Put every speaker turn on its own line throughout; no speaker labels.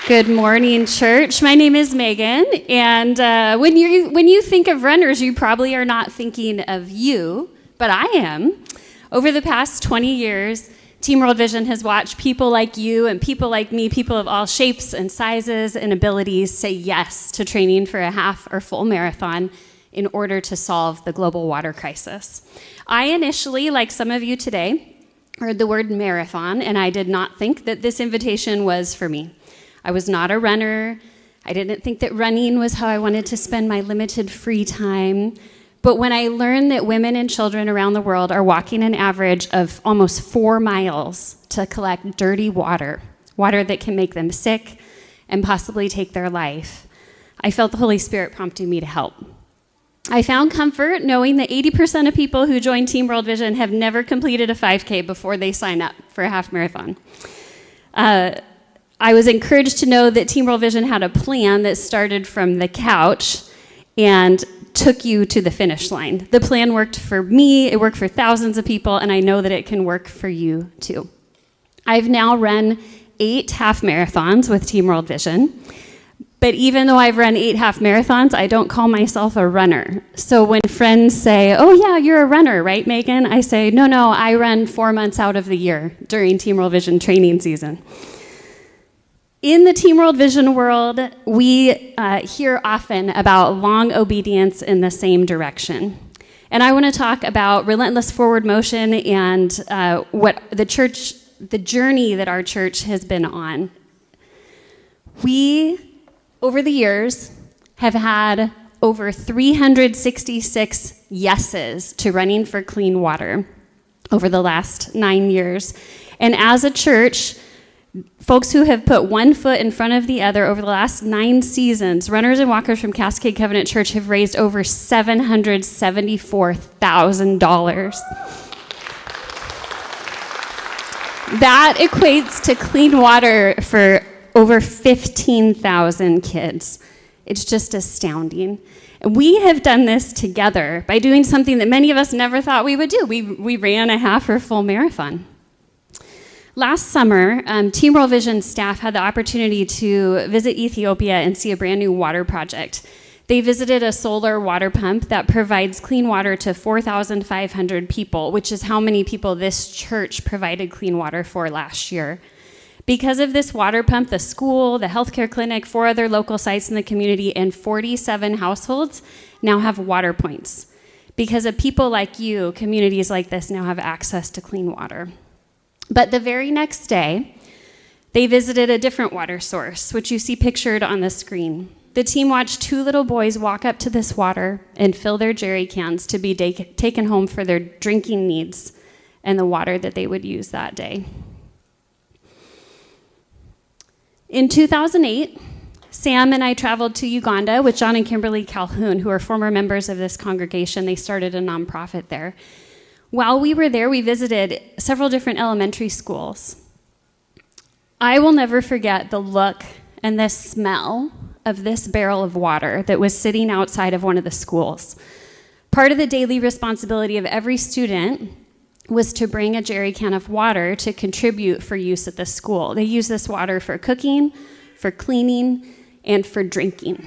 Good morning, church. My name is Megan, and when you think of runners, you probably are not thinking of you, but I am. Over the past 20 years, Team World Vision has watched people like you and people like me, people of all shapes and sizes and abilities, say yes to training for a half or full marathon in order to solve the global water crisis. I initially, like some of you today, heard the word marathon, and I did not think that this invitation was for me. I was not a runner. I didn't think that running was how I wanted to spend my limited free time. But when I learned that women and children around the world are walking an average of almost 4 miles to collect dirty water that can make them sick and possibly take their life, I felt the Holy Spirit prompting me to help. I found comfort knowing that 80% of people who join Team World Vision have never completed a 5K before they sign up for a half marathon. I was encouraged to know that Team World Vision had a plan that started from the couch and took you to the finish line. The plan worked for me, it worked for thousands of people, and I know that it can work for you too. I've now run 8 half marathons with Team World Vision, but even though I've run 8 half marathons, I don't call myself a runner. So when friends say, "Oh yeah, you're a runner, right, Megan?" I say, no, I run 4 months out of the year during Team World Vision training season. In the Team World Vision world, we hear often about long obedience in the same direction. And I want to talk about relentless forward motion and what the journey that our church has been on. We, over the years, have had over 366 yeses to running for clean water over the last 9 years. And as a church, folks who have put one foot in front of the other over the last 9 seasons, runners and walkers from Cascade Covenant Church have raised over $774,000. That equates to clean water for over 15,000 kids. It's just astounding. And we have done this together by doing something that many of us never thought we would do. We ran a half or full marathon. Last summer, Team World Vision staff had the opportunity to visit Ethiopia and see a brand new water project. They visited a solar water pump that provides clean water to 4,500 people, which is how many people this church provided clean water for last year. Because of this water pump, the school, the healthcare clinic, 4 other local sites in the community, and 47 households now have water points. Because of people like you, communities like this now have access to clean water. But the very next day, they visited a different water source, which you see pictured on the screen. The team watched 2 little boys walk up to this water and fill their jerry cans to be taken home for their drinking needs and the water that they would use that day. In 2008, Sam and I traveled to Uganda with John and Kimberly Calhoun, who are former members of this congregation. They started a nonprofit there. While we were there, we visited several different elementary schools. I will never forget the look and the smell of this barrel of water that was sitting outside of one of the schools. Part of the daily responsibility of every student was to bring a jerry can of water to contribute for use at the school. They use this water for cooking, for cleaning, and for drinking.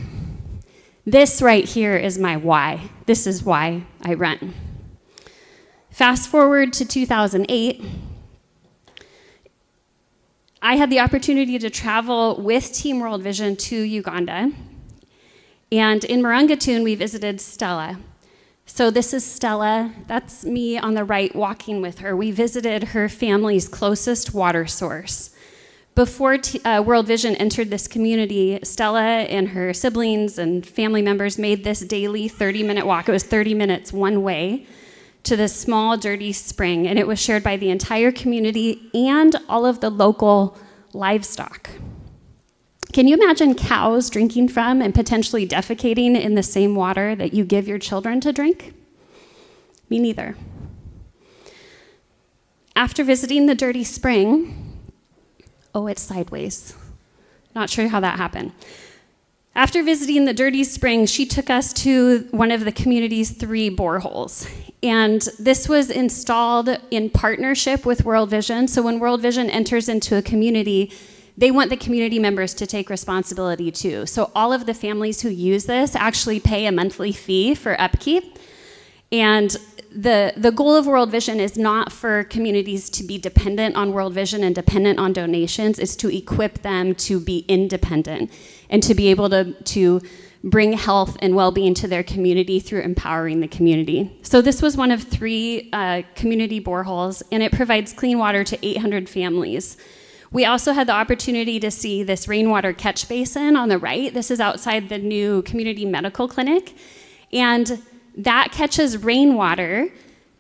This right here is my why. This is why I run. Fast forward to 2008, I had the opportunity to travel with Team World Vision to Uganda. And in Marangatoon, we visited Stella. So this is Stella. That's me on the right walking with her. We visited her family's closest water source. Before World Vision entered this community, Stella and her siblings and family members made this daily 30-minute walk. It was 30 minutes one way to this small, dirty spring, and it was shared by the entire community and all of the local livestock. Can you imagine cows drinking from and potentially defecating in the same water that you give your children to drink? Me neither. After visiting the dirty spring, it's sideways. Not sure how that happened. After visiting the dirty spring, she took us to one of the community's 3 boreholes. And this was installed in partnership with World Vision. So when World Vision enters into a community, they want the community members to take responsibility too. So all of the families who use this actually pay a monthly fee for upkeep. And the goal of World Vision is not for communities to be dependent on World Vision and dependent on donations. It's to equip them to be independent and to be able to bring health and well-being to their community through empowering the community. So this was one of 3 community boreholes, and it provides clean water to 800 families. We also had the opportunity to see this rainwater catch basin on the right. This is outside the new community medical clinic, and that catches rainwater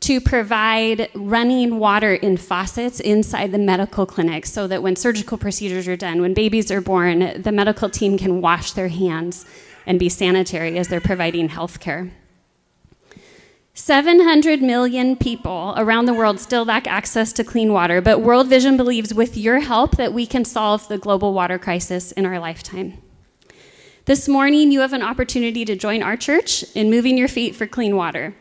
to provide running water in faucets inside the medical clinic so that when surgical procedures are done, when babies are born, the medical team can wash their hands and be sanitary as they're providing health care. 700 million people around the world still lack access to clean water, but World Vision believes with your help that we can solve the global water crisis in our lifetime. This morning, you have an opportunity to join our church in moving your feet for clean water.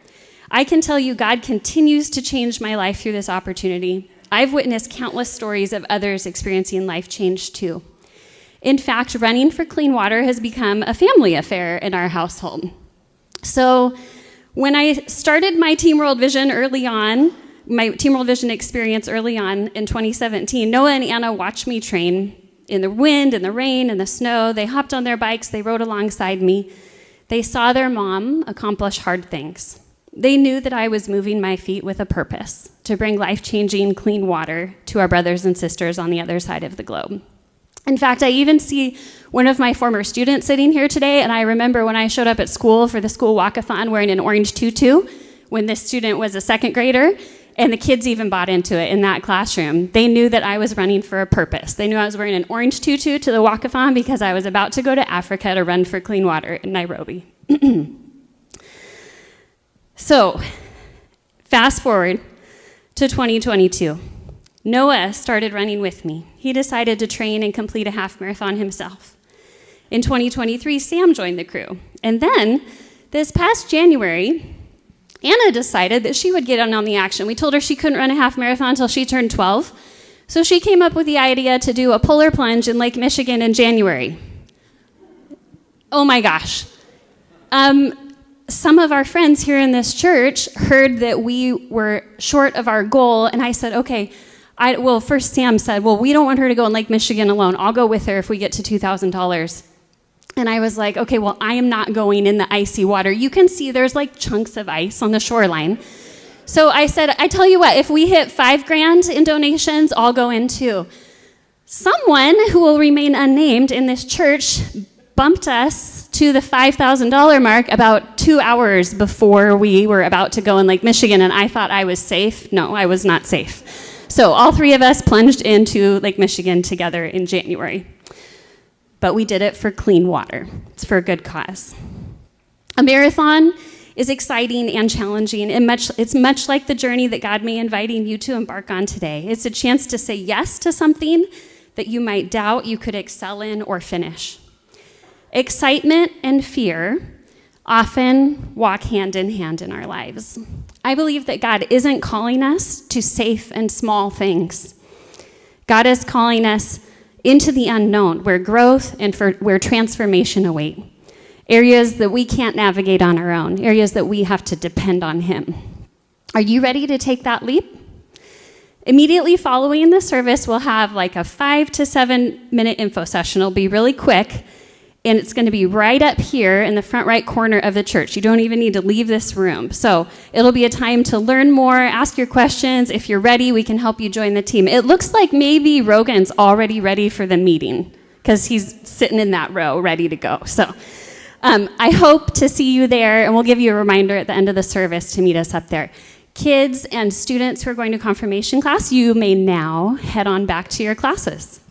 I can tell you God continues to change my life through this opportunity. I've witnessed countless stories of others experiencing life change too. In fact, running for clean water has become a family affair in our household. So when I started my Team World Vision early on, my Team World Vision experience early on in 2017, Noah and Anna watched me train in the wind, in the rain, in the snow. They hopped on their bikes, they rode alongside me. They saw their mom accomplish hard things. They knew that I was moving my feet with a purpose, to bring life-changing clean water to our brothers and sisters on the other side of the globe. In fact, I even see one of my former students sitting here today, and I remember when I showed up at school for the school walkathon wearing an orange tutu, when this student was a 2nd grader, and the kids even bought into it in that classroom. They knew that I was running for a purpose. They knew I was wearing an orange tutu to the walkathon because I was about to go to Africa to run for clean water in Nairobi. So, fast forward to 2022. Noah started running with me. He decided to train and complete a half marathon himself. In 2023, Sam joined the crew. And then, this past January, Anna decided that she would get in on the action. We told her she couldn't run a half marathon until she turned 12. So she came up with the idea to do a polar plunge in Lake Michigan in January. Oh my gosh. Some of our friends here in this church heard that we were short of our goal, and I said, okay, first Sam said, well, we don't want her to go in Lake Michigan alone. I'll go with her if we get to $2,000. And I was like, okay, well, I am not going in the icy water. You can see there's like chunks of ice on the shoreline. So I said, I tell you what, if we hit $5,000 in donations, I'll go in too. Someone who will remain unnamed in this church bumped us to the $5,000 mark about 2 hours before we were about to go in Lake Michigan, and I thought I was safe. No, I was not safe. So all 3 of us plunged into Lake Michigan together in January. But we did it for clean water. It's for a good cause. A marathon is exciting and challenging, and it's much like the journey that God may be inviting you to embark on today. It's a chance to say yes to something that you might doubt you could excel in or finish. Excitement and fear often walk hand in hand in our lives. I believe that God isn't calling us to safe and small things. God is calling us into the unknown, where growth and where transformation await. Areas that we can't navigate on our own, areas that we have to depend on Him. Are you ready to take that leap? Immediately following the service, we'll have like a 5 to 7 minute info session. It'll be really quick, and it's going to be right up here in the front right corner of the church. You don't even need to leave this room. So it'll be a time to learn more, ask your questions. If you're ready, we can help you join the team. It looks like maybe Rogan's already ready for the meeting because he's sitting in that row ready to go. So I hope to see you there, and we'll give you a reminder at the end of the service to meet us up there. Kids and students who are going to confirmation class, you may now head on back to your classes.